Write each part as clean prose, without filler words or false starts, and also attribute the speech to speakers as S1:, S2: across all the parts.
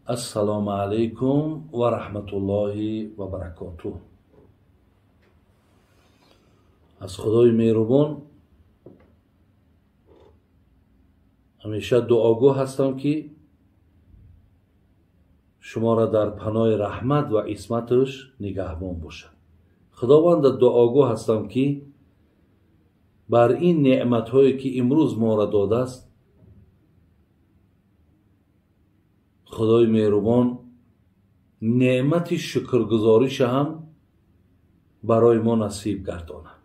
S1: السلام علیکم و رحمت الله و برکاته. از خدای مهربان همیشه دعاگو هستم که شما را در پناه رحمت و عصمتش نگهبان باشد. خداوند دعاگو هستم که بر این نعمت هایی که امروز ما را داده است خدای مهربان نعمت شکرگزاریش هم برای ما نصیب گرداند.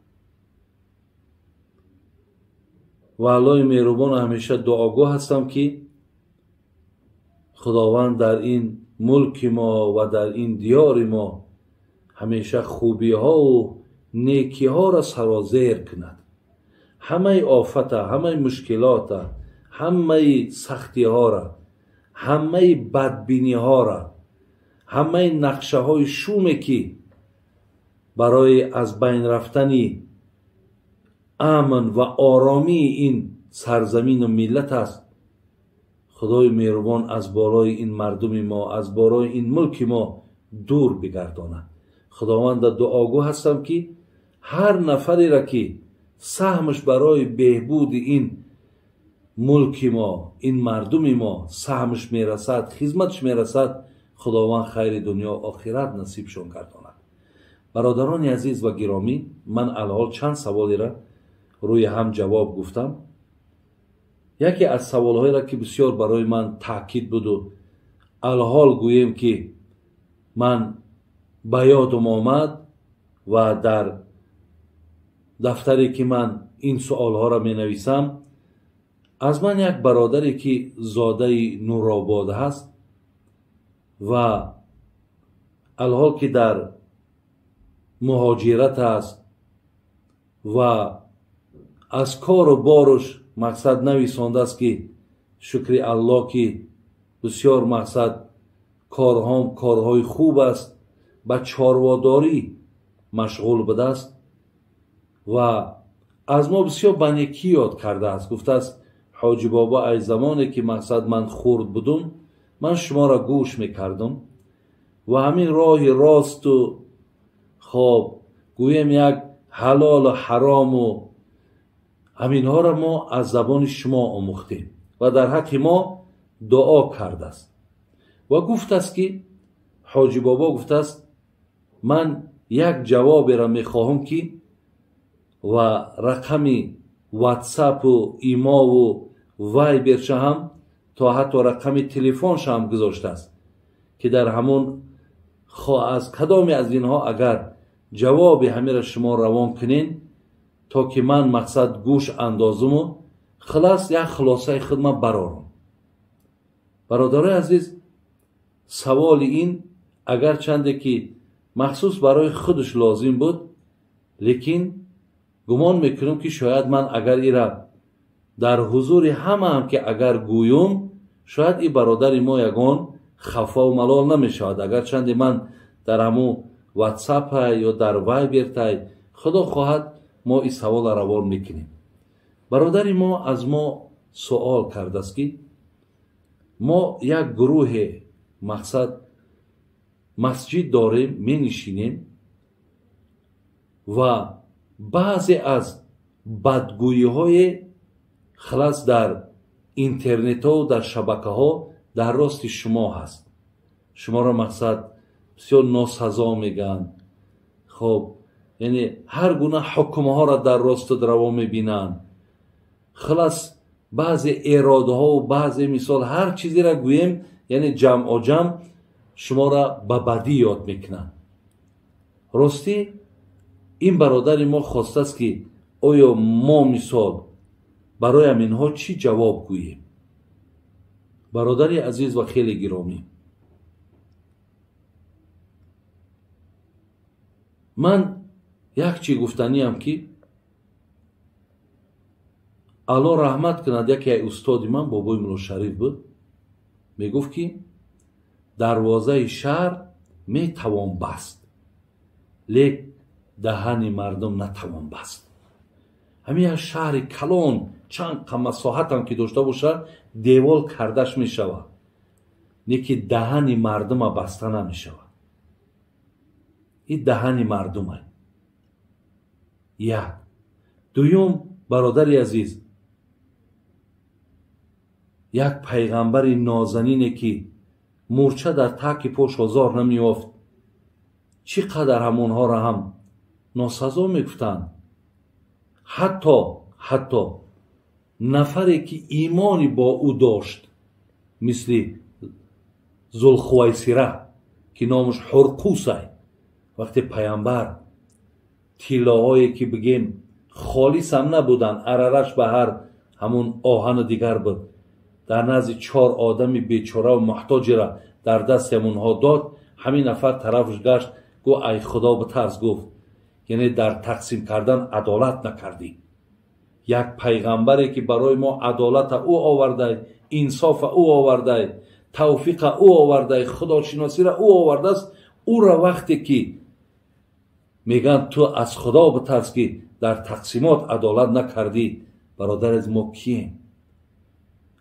S1: و الله مهربان همیشه دعاگو هستم که خداوند در این ملک ما و در این دیار ما همیشه خوبی ها و نیکی ها را سرازیر کند. همه آفت، همه مشکلات، همه سختی ها را، همه بدبینی ها را، همه نقشه های شومی که برای از بین رفتن امن و آرامی این سرزمین و ملت است، خدای مهربان از بالای این مردم ما، از بالای این ملک ما دور بگرداند. خداوند دعاگو هستم که هر نفری را که سهمش برای بهبود این ملک ما، این مردم ما سهمش میرسد، خدمتش میرسد، خداوند خیر دنیا و آخرت نصیبشون گرداند. برادران عزیز و گرامی، من الحال چند سوالی را روی هم جواب گفتم. یکی از سوالهایی را که بسیار برای من تاکید بود و الحال گویم که من به یادم آمد و در دفتری که من این سوالها را می نویسم، از من یک برادری که زاده نورآباد هست و الحال که در مهاجرت است و از کار و بارش مقصد نویسانده است که شکر الله که بسیار مقصد کارهای خوب است، به چارواداری مشغول بوده است و از ما بسیار بنیکی یاد کرده است. گفته است حاجی بابا ای زمانی که مقصد من خورد بودم من شما را گوش میکردم و همین راه راست و خواب گویم یک حلال و حرام و همین ها را ما از زبان شما آموختیم و در حق ما دعا کرده است و گفت است که حاجی بابا گفته است من یک جواب را میخواهم که و رقم واتساپ و ایما و وایبر هم تا حتی رقم تلفنش هم گذاشته است که در همون از کدامی از اینها اگر جواب همه را شما روان کنین تا که من مقصد گوش اندازم و خلاص یک خلاصه خدمت برارم. برادرای عزیز، سوال این اگر چنده که مخصوص برای خودش لازم بود، لیکن گمان میکنم که شاید من اگر ایرا در حضور همه هم که اگر گویم شاید این برادر ما یگان خفا و ملال نمیشود. اگر چند من در همون واتساپ یا در وایبر تای خدا خواهد ما این سوال روان میکنیم. برادر ما از ما سوال کرده است که ما یک گروه مقصد مسجد داریم، می نشینیم و بعضی از بدگویی های خلاص در اینترنت ها و در شبکه ها در راست شما هست. شما را مقصد بسیار ناسزا میگن، خب یعنی هر گونه حکم ها را در راست و دروا میبینن، خلاص بعضی اراده ها و بعضی مثال هر چیزی را گویم یعنی جمع و جمع شما را به بدی یاد میکنن. راستی این برادر ما خواسته است که آیا ما مثال برای اینها چی جواب گوییم؟ برادری عزیز و خیلی گرامی، من یک چی گفتنی هم که الله رحمت کند، یکی استاد من بابای مولا شریف بود، میگفت که دروازه شهر میتوان بست لیک دهن مردم نتوان بست. همین از شهر کلان چند مساحت هم که داشته باشه دیوال کردش میشود نه که دهن مردم بسته نمی شود. این دهن مردم هست. یک. دویم برادر عزیز، یک پیغمبر نازنینه که مورچه در تک پاش آزار نمی یافت، چقدر همونها را هم ناسزا می گفتند. حتی نفری که ایمانی با او داشت مثل ذوالخویسره که نامش حرقوس است، وقتی پیامبر طلاهایی که بگیم خالص هم نبودن، عررش به هر همون آهن دیگر بود، در نزد 4 آدم بیچاره و محتاج را در دست همونها داد. همین نفر طرفش گشت گو ای خدا به طرز گفت، یعنی در تقسیم کردن عدالت نکردی. یک پیغمبری که برای ما عدالت او آورده، انصاف او آورده، توفیق او آورده، خداشناسی را او آورده است، او را وقتی که میگن تو از خدا بترس که در تقسیمات عدالت نکردی، برادر از ما کییم؟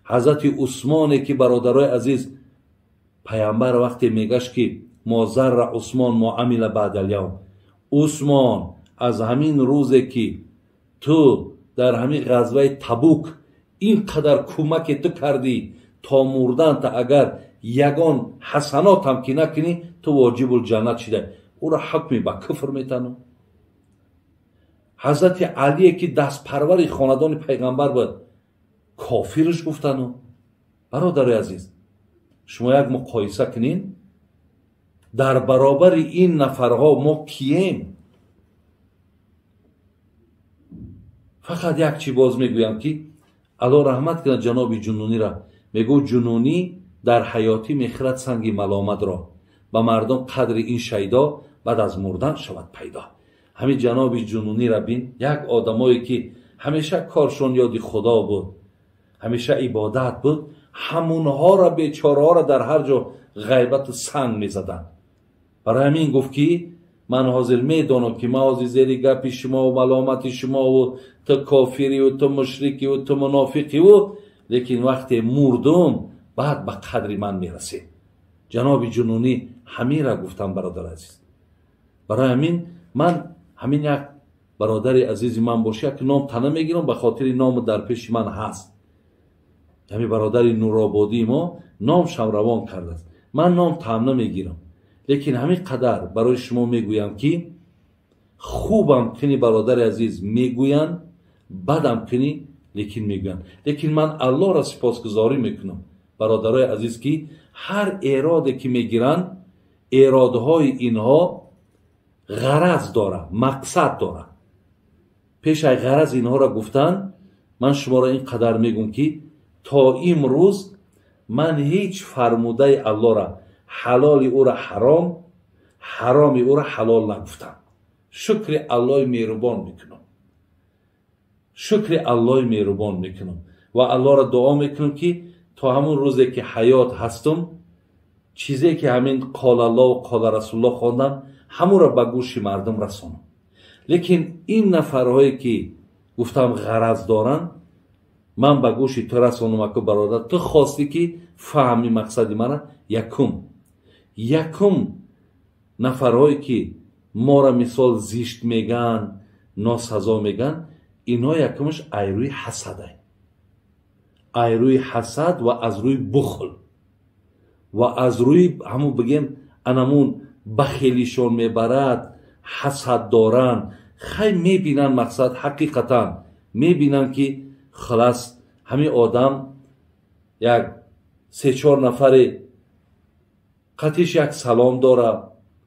S1: حضرت عثمانی که برادرای عزیز پیامبر وقتی میگش که ما ذر عثمان ما عمل بعد الیوم، عثمان از همین روزی که تو در همین غزوه تبوک اینقدر کمک تو کردی تا مردن تا اگر یگان حسنات هم که نکنی تو واجب الجنت شده، او را حکمی به کفر میتنم. حضرت علی که دست پروری خاندان پیغمبر بود کافرش گفتن. برادر عزیز شما یک مقایسه کنین در برابر این نفرها ما کییم؟ فقط یک چی باز میگویم که الله رحمت کنه جناب جنونی را. میگو جنونی در حیاتی میخرد سنگ ملامت را، به مردم قدر این شیدا بعد از مردن شود پیدا. همین جناب جنونی را بین، یک آدمایی که همیشه کارشون یادی خدا بود، همیشه عبادت بود، همونها را بیچاره ها را در هر جا غیبت و سنگ میزدن. برای همین گفت که من حاضر میدانم که ما حاضر زیر گپ شما و ملامت شما و تو کافری و تو مشرکی و تو منافقی و، لیکن وقتی مردم بعد به قدر من میرسید. جناب جنونی همین را گفتم برادر عزیز. برای همین من همین یک برادر عزیز من باشه که نام تنه میگیرم به خاطر نام در پیش من هست. همین برادر نورآبادی ما نامش هم روان کرده است، من نام تنه نمیگیرم، لیکن همین قدر برای شما میگویم که خوبم کنی برادر عزیز میگوین، بدم کنی لیکن میگوین. لیکن من الله را سپاسگزاری میکنم برادرای عزیز که هر اراده که میگیرن اراده های اینها غرض داره، مقصد داره. پیش از غرض اینها را گفتن. من شما را این قدر میگم که تا امروز من هیچ فرموده الله را حلال او را حرام، حرام او را حلال نگفتم. شکر الله مهربان میکنم، شکر الله مهربان میکنم و الله را دعا میکنم که تا همون روزی که حیات هستم چیزی که همین قال الله و قال رسول الله خواندم همون را به گوش مردم رسانم. لیکن این نفرهایی که گفتم غرض دارن من به گوش تو رسانم که برادر تو خواستی که فهمی مقصد من. یکم نفرهایی که ما را مثال زیشت میگن، ناسزا میگن، اینا یکمش ایروی حسده، ایروی حسد و از روی بخل و از روی همون بگیم انمون بخیلیشون میبرد، حسد دارن. خیلی میبینن مقصد حقیقتا میبینن که خلاص همین آدم یک 3-4 نفر قطعش یک سلام داره،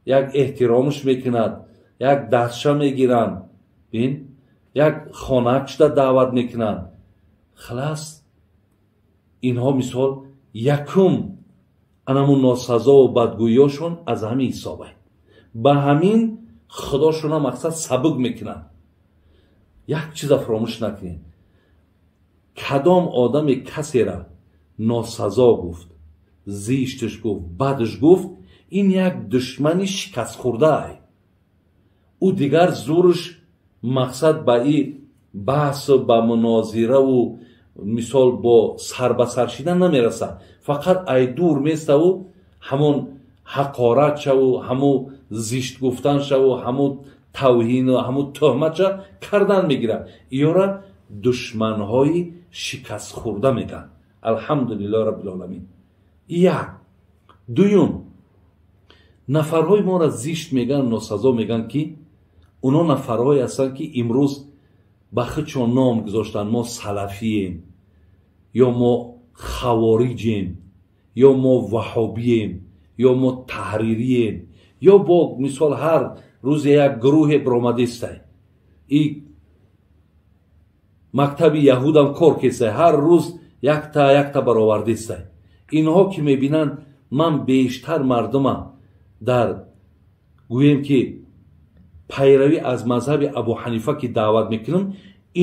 S1: یک احترامش میکند، یک دستشه میگیرن، بین یک خانهش را دعوت میکنن. خلاص اینها مثال یکم انمون ناسزا و بدگوییاشون از همین حسابه، به همین خداشون هم مقصد سبک میکنن. یک چیز فراموش نکنین، کدام آدم کسی را ناسزا گفت، زیشتش گفت، بدش گفت، این یک دشمنی شکست خورده ای. او دیگر زورش مقصد به این بحث و به مناظره و мисол бо сарбасар шидан намераса, фақат ай дур меставу ҳамон ҳақорат шаву, ҳамо зишт гуфтан шаву, ҳамо тавҳину, ҳамо тӯҳматша кардан мегирад. иёра душманҳои шикастхӯрда меган. алҳамдулиллоҳи раббил оламин. як. дуюм, нафарҳои моро зишт меган, носазо меган ки уно нафарҳое ҳастанд ки имрӯз ба худшон ном гузоштанд: мо салафием, ё мо хавориҷем, ё мо ваҳобием, ё мо таҳририем, ё бо мисол ҳар рӯзе як гурӯҳе биромадистай. И мактаби яҳудам кор кестай, ҳар рӯз якта баровардистай. инҳо ки мебинанд ман бештар мардума дар гӯем ки пайравӣ аз мазҳаби абу ҳанифа ки даъват мекунам,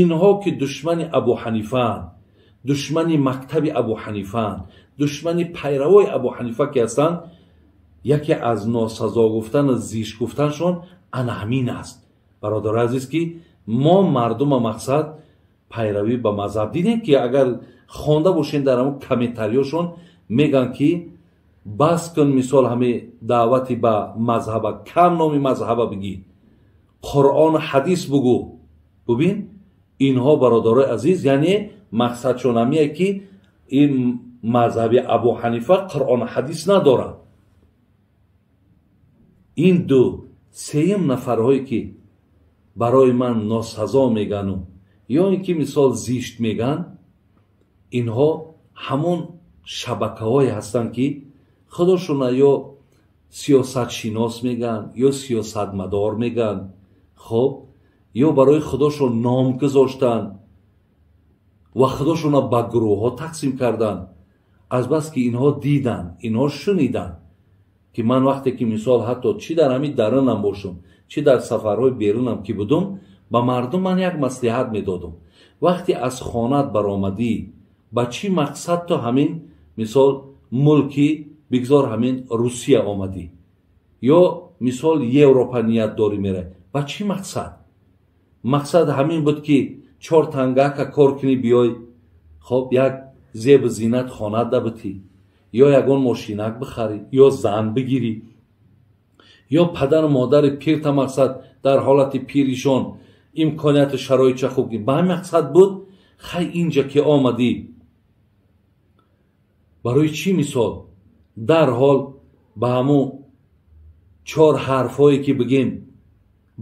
S1: инҳо ки душмани абу ҳанифаанд, душмани мактаби абу ҳанифаанд, душмани пайравои абу ҳанифа ки ҳастанд, яке аз носазо гуфтану зишт гуфтаншон ана ҳамин аст. бародари азиз, ки мо мардума мақсад пайравӣ ба мазҳаб дидем ки агар хонда бошем дар ҳамон комментариёшон меган ки бас кун, мисол ҳаме даъвати ба мазҳаба, кам номи мазҳаба бигӣ, қуръон ҳадис бугӯ. бубин инҳо бародарои азиз, яъне мақсадшон ҳамие ки ин мазҳаби абу ҳанифа қуръон ҳадис надорад. ин ду. сеюм, нафарҳое ки барои ман носазо мегану ё ин ки мисол зишт меган, инҳо ҳамон шабакаҳое ҳастанд ки худошона ё сиёсатшинос меган, ё сиёсатмадор меган, хоб ё барои худошон ном гузоштанд ва худошона ба гурӯҳҳо тақсим карданд. азбаски инҳо диданд, инҳо шуниданд ки ман вақте ки мисол ҳатто чӣ дар ҳамин дарунам бошам, чӣ дар сафарҳои берунам ки будум, ба мардум ман як маслиҳат медодам: вақте аз хонат баромадӣ, ба чӣ мақсад то ҳамин мисол мулки бигзор ҳамин русия омадӣ, ё мисол европа ният дорӣ меравӣ, ба чӣ мақсад? мақсад ҳамин буд ки 4 тангака кор кунӣ, биёй хоб як зебу зинат хонат дабитӣ, ё ягон мошинак бихарӣ, ё зан бигирӣ, ё падару модари пирта мақсад дар ҳолати пиришон имконияту шароитша хуб ки ба ҳамин мақсад буд. хай инҷа ки омадӣ, барои чӣ мисол дарҳол ба ҳамун 4 ҳарфҳое ки бигем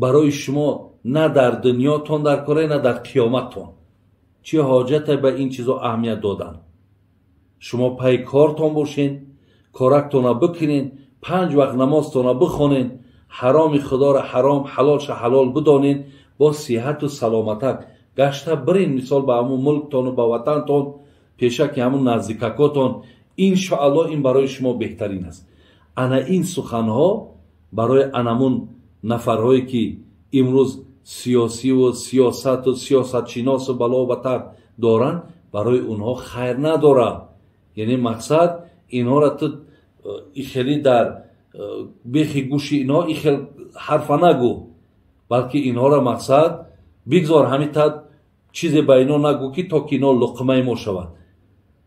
S1: барои шумо на дар дунётон дар кора, на дар қиёматтон, чӣ ҳоҷате ба ин чизо аҳамият додан? шумо пай кортон бошен, корактона бикунен, 5 вақт намозтона бихонен, ҳароми худоро ҳаром, ҳалолша ҳалол бидонен, бо сиҳату саломатак гашта бирин мисол ба ҳамун мулктону ба ватантон, пеша ки ҳамун наздикакотон. иншоалло ин барои шумо беҳтарин аст. ана ин суханҳо барои анамун нафарҳое ки имрӯз сиёсиву сиёсату сиёсатшиносу бало батар доранд, барои онҳо хайр надорад. яъне мақсад инҳоро ту ихели дар бехи гӯши инҳо ихел ҳарфа нагӯ, балки инҳоро мақсад бигзор ҳамита чизе ба инҳо нагӯ ки то ки инҳо луқмаи мо шавад,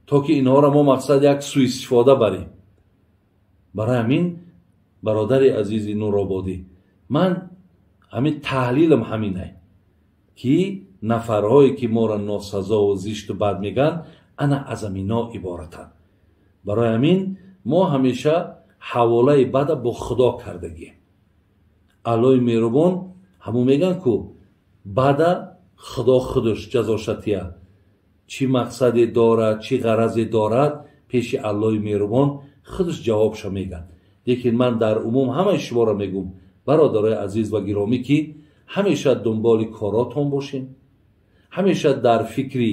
S1: то ки инҳоро мо мақсад як суистифода барем. барои ҳамин бародари азизи нурободӣ, ман ҳамин таҳлилам ҳаминай ки нафарҳое ки моро носазову зишту бад меган, ана аз амино иборатанд. барои ҳамин мо ҳамеша ҳаволаи бада бо худо кардагием. аллои меҳрубон ҳамун меган ку бада худо худаш ҷазошатия, чӣ мақсаде дорад, чӣ ғаразе дорад, пеши аллои меҳрубон худаш ҷавобша меган. лекин ман дар умум ҳамаи шуморо мегӯм, бародарои азиз ва гиромӣ, ки ҳамеша дунболи коротон бошен, ҳамеша дар фикри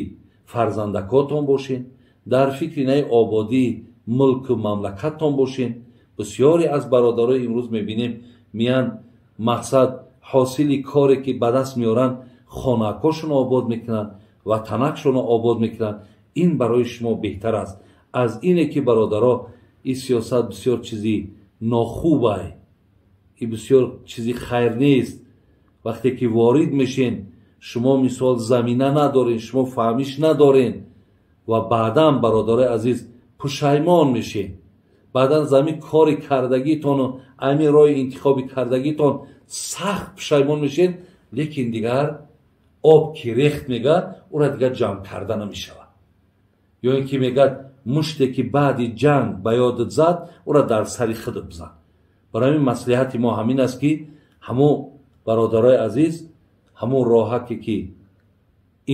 S1: фарзандакотон бошен, дар фикри наи ободии мулку мамлакаттон бошен. бисёре аз бародарои имрӯз мебинем миянд мақсад ҳосили коре ки ба даст меоранд хонакҳошон обод мекунанд, ватанакшонро обод мекунанд. ин барои шумо беҳтар аст аз ине ки бародаро ин сиёсат бисёр чизи нохубай, ин бисёр чизи хайр нест. вақте ки ворид мешен, шумо мисол замина надорен, шумо фаҳмиш надорен, ва баъдан бародарои азиз пушаймон мешед. баъдан замин кори кардагитону амин роҳи интихоби кардагитон сахт пушаймон мешед, лекин дигар об ки рехт мегӯяд ура дигар ҷамъ карда намешавад. ё ин ки мегӯяд муште ки баъди ҷанг ба ёдат зад ура дар сари худат бизан. барои ҳамин маслиҳати мо ҳамин аст ки ҳамун бародарои азиз ҳамун роҳаке ки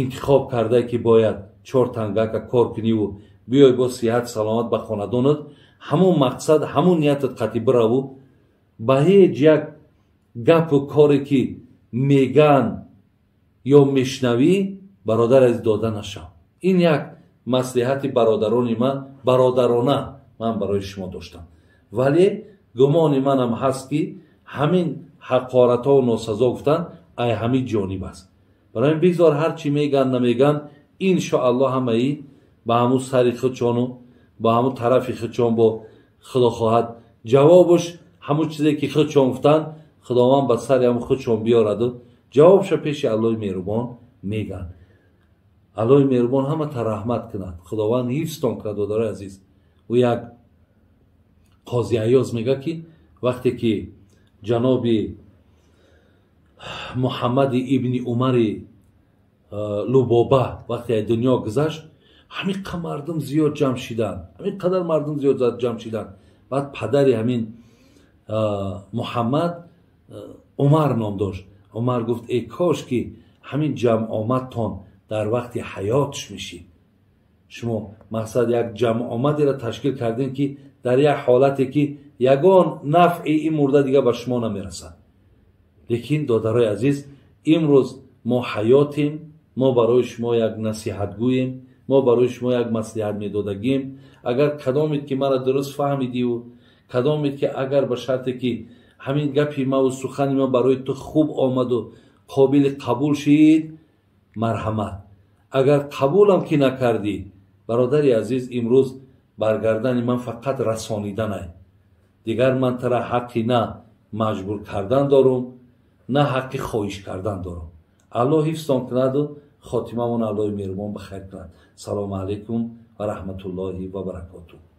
S1: интихоб кардае ки бояд 4 тангака кор куниву биёй бо сиҳат саломат ба хонадонат, ҳамун мақсад ҳамун ниятат қатъӣ бираву ба ҳеҷ як гапу коре ки мегӯянд ё мешнавӣ бародар азиз дода нашав. ин як маслиҳати бародарони ман бародарона ман барои шумо доштам. вале гумони манам ҳаст ки ҳамин ҳақоратҳо носазо гуфтан ай ҳамин ҷониб аст. барои ин бигзор ҳарчи мегӯянд намегӯянд иншоаллоҳ ҳамаи ба ҳамун сари худшону ба ҳамун тарафи худшон бо худо хоҳад ҷавобаш ҳамун чизе ки худшон гуфтанд худованд ба сари ҳамун худшон биёраду ҷавобша пеши аллоҳи меҳрубон мегӯянд. аллоҳи меҳрубон ҳамата раҳмат кунад. худованд ҳифзтон кунад. додарои азиз, ӯ як қози айёз мегӯяд ки вақте ки ҷаноби муҳаммади ибни умари лубоба вақте аз дунё гузашт, ҳамин қадар мардум зиёд ҷамъ шиданд. ҳамин қадар мардум зиёд ҷамъ шиданд. баъд падари ҳамин муҳаммад умар ном дошт. умар гуфт эй кош ки ҳамин ҷамъомадтон дар вақти ҳаётш мешид. шумо мақсад як ҷамъомадеро ташкил кардем ки дар як ҳолате ки ягон нафъи ин мурда дига ба шумо намерасад. лекин додарои азиз, имрӯз мо ҳаётем, мо барои шумо як насиҳатгӯем, мо барои шумо як маслиҳат медодагим. агар кадомед ки мара дуруст фаҳмидиву кадомед ки агар ба шарте ки ҳамин гапи маву сухани ма барои ту хуб омаду қобили қабул шид, марҳамат. агар қабулам ки накардӣ, бародари азиз, имрӯз баргардани ман фақат расонидан аст. дигар ман тара ҳаққи на маҷбур кардан дорум, на ҳаққи хоҳиш кардан дорум. аллоҳ ҳифзтон кунаду хотимамон аллоҳи меҳрубон ба хайр кунад. салому алайкум ва раҳматуллоҳи ва баракотуҳ.